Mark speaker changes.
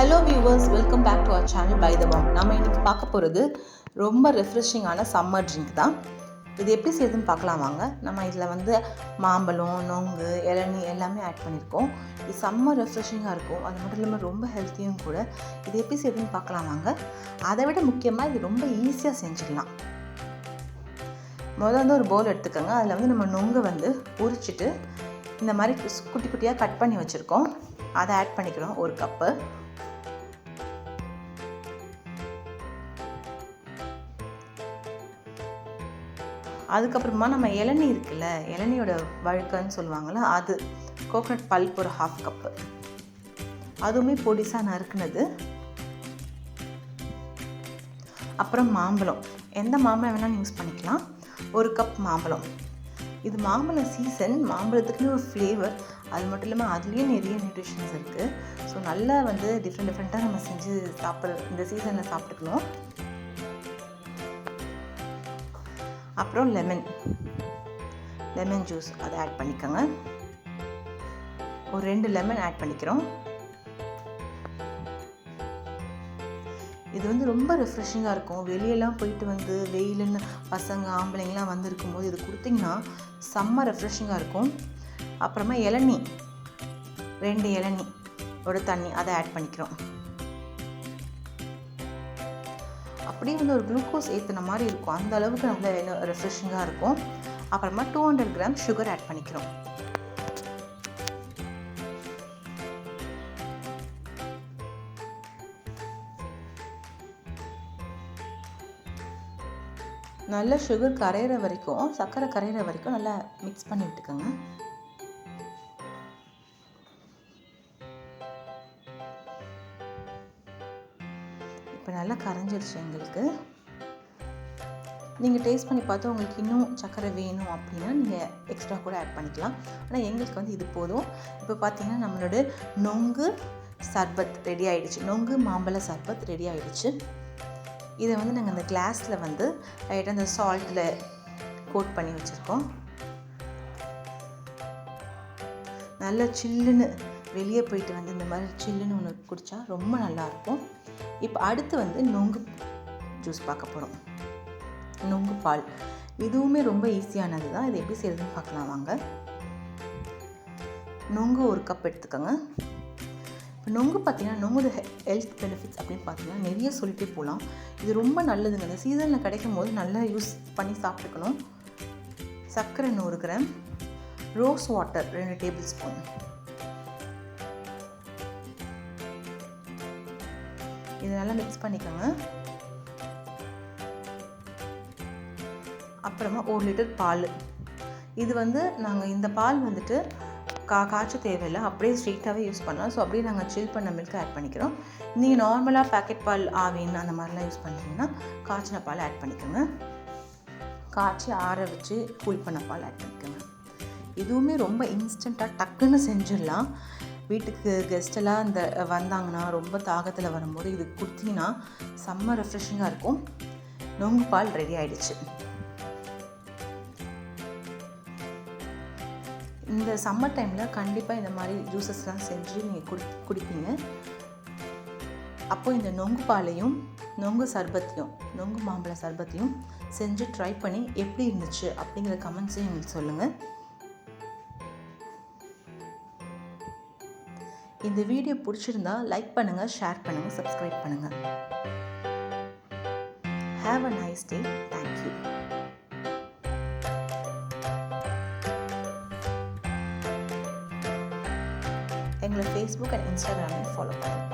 Speaker 1: Hello viewers, welcome back to our channel by the palm. நம்ம இன்றைக்கி பார்க்க போகிறது ரொம்ப ரெஃப்ரெஷிங்கான சம்மர் ட்ரிங்க் தான். இது எப்படி செய்யுதுன்னு பார்க்கலாம் வாங்க. நம்ம இதில் மாம்பழம், நொங்கு, இளநீ எல்லாமே ஆட் பண்ணியிருக்கோம். இது சம்மர் ரெஃப்ரெஷிங்காக இருக்கும். அது மட்டும் இல்லாமல் ரொம்ப ஹெல்த்தியும் கூட. இது எப்படி செய்யுதுன்னு பார்க்கலாம் வாங்க. அதை விட முக்கியமாக இது ரொம்ப ஈஸியாக செஞ்சிடலாம். முதல்ல ஒரு பவுல் எடுத்துக்கோங்க. அதில் நம்ம நொங்கை உரிச்சிட்டு இந்த மாதிரி குட்டி குட்டியாக கட் பண்ணி வச்சுருக்கோம். அதை ஆட் பண்ணிக்கிறோம். ஒரு கப்பு. அதுக்கப்புறமா நம்ம இளநீ இருக்குல்ல, இளநியோட வழுக்கன்னு சொல்லுவாங்கள்ல, அது கோகோனட் பல்ப் ஒரு 1/2 கப்பு, அதுவுமே பொடிசாக நறுக்குனது. அப்புறம் மாம்பழம், எந்த மாம்பழம் வேணாலும் யூஸ் பண்ணிக்கலாம். 1 கப் மாம்பழம். இது மாம்பழம் சீசன், மாம்பழத்துக்குன்னு ஒரு ஃப்ளேவர். அது மட்டும் இல்லாமல் அதுலேயும் நிறைய நியூட்ரிஷன்ஸ் இருக்குது. ஸோ நல்லா டிஃப்ரெண்ட்டாக நம்ம செஞ்சு இந்த சீசனில் சாப்பிட்டுக்கணும். அப்புறம் லெமன் ஜூஸ் அதை ஆட் பண்ணிக்கோங்க. ஒரு 2 லெமன் ஆட் பண்ணிக்கிறோம். இது ரொம்ப ரெஃப்ரெஷிங்காக இருக்கும். வெளியெல்லாம் போயிட்டு வெயிலுன்னு பசங்க ஆம்பளைங்களாம் இருக்கும்போது இது கொடுத்திங்கன்னா செம்ம ரெஃப்ரெஷிங்காக இருக்கும். அப்புறமா இளநீ, 2 இளநியோட தண்ணி அதை ஆட் பண்ணிக்கிறோம். அப்படியே ஒரு குளுக்கோஸ் ஏற்றின மாதிரி இருக்கும். அந்த அளவுக்கு நல்ல ரெஃப்ரெஷிங்காக இருக்கும். அப்புறமா 200 கிராம் சுகர் ஆட் பண்ணிக்கிறோம். நல்ல சுகர் கரையிற வரைக்கும், சர்க்கரை கரையிற வரைக்கும் நல்லா மிக்ஸ் பண்ணி விட்டுக்கோங்க. இப்போ நல்லா கரைஞ்சிருச்சு எங்களுக்கு. நீங்கள் டேஸ்ட் பண்ணி பார்த்து உங்களுக்கு இன்னும் சர்க்கரை வேணும் அப்படின்னா நீங்கள் எக்ஸ்ட்ரா கூட ஆட் பண்ணிக்கலாம். ஆனால் எங்களுக்கு இது போதும். இப்போ பார்த்தீங்கன்னா நம்மளோட நொங்கு சர்பத் ரெடி ஆகிடுச்சு. நொங்கு மாம்பழ சர்பத் ரெடி ஆகிடுச்சு. இதை நாங்கள் இந்த கிளாஸில் லைட்டாக அந்த சால்ட்டில் கோட் பண்ணி வச்சுருக்கோம். நல்லா சில்லுன்னு வெளியே போயிட்டு இந்த மாதிரி சில்லுன்னு ஒன்று குடித்தா ரொம்ப நல்லாயிருக்கும். இப்போ அடுத்து நொங்கு ஜூஸ் பார்க்க போகிறோம். நொங்கு பால் இதுவுமே ரொம்ப ஈஸியானது தான். இது எப்படி செய்யறதுன்னு பார்க்கலாம் வாங்க. நொங்கு 1 கப் எடுத்துக்கோங்க. இப்போ நொங்கு பார்த்தீங்கன்னா நொங்கோட ஹெல்த் பெனிஃபிட்ஸ் அப்படின்னு பார்த்தீங்கன்னா நிறைய சொல்லிட்டே போகலாம். இது ரொம்ப நல்லதுங்க. இந்த சீசனில் கிடைக்கும் போது நல்லா யூஸ் பண்ணி சாப்பிட்டுக்கணும். சர்க்கரை 100 gram, rose water 2 table spoon. இது நல்லா மிக்ஸ் பண்ணிக்கோங்க. அப்புறமா 1 லிட்டர் பால். இது நாங்கள் இந்த பால் காய்ச்ச தேவையில்லை, அப்படியே ஸ்ட்ரெயிட்டாகவே யூஸ் பண்ணலாம். ஸோ அப்படியே நாங்கள் சில் பண்ண மில்க் ஆட் பண்ணிக்கிறோம். நீங்கள் நார்மலாக பேக்கெட் பால் ஆவின் அந்த மாதிரிலாம் யூஸ் பண்ணுறீங்கன்னா காய்ச்சின பால் ஆட் பண்ணிக்கோங்க. காய்ச்சி ஆற வச்சு கூல் பண்ண பால் ஆட் பண்ணிக்கோங்க. இதுவுமே ரொம்ப இன்ஸ்டண்ட்டாக டக்குன்னு செஞ்சிடலாம். வீட்டுக்கு கெஸ்டெல்லாம் வந்தாங்கன்னா ரொம்ப தாகத்தில் வரும்போது இது கொடுத்தீங்கன்னா செம்ம ரெஃப்ரெஷிங்காக இருக்கும். நொங்கு பால் ரெடி ஆகிடுச்சு. இந்த சம்மர் டைமில் கண்டிப்பாக இந்த மாதிரி ஜூஸஸ்லாம் செஞ்சு நீங்கள் குடிப்பீங்க. அப்போது இந்த நொங்கு பாலையும் நொங்கு சர்பத்தையும் நொங்கு மாம்பழ சர்பத்தையும் செஞ்சு ட்ரை பண்ணி எப்படி இருந்துச்சு அப்படிங்கிற கமெண்ட்ஸையும் எங்களுக்கு சொல்லுங்கள். இந்த வீடியோ பிடிச்சிருந்தா லைக் பண்ணுங்கள், ஷேர் பண்ணுங்கள், சப்ஸ்கிரைப் பண்ணுங்கள். Have a nice day. Thank you. எங்களை ஃபேஸ்புக் அண்ட் இன்ஸ்டாகிராமில் ஃபாலோ பண்ணுங்கள்.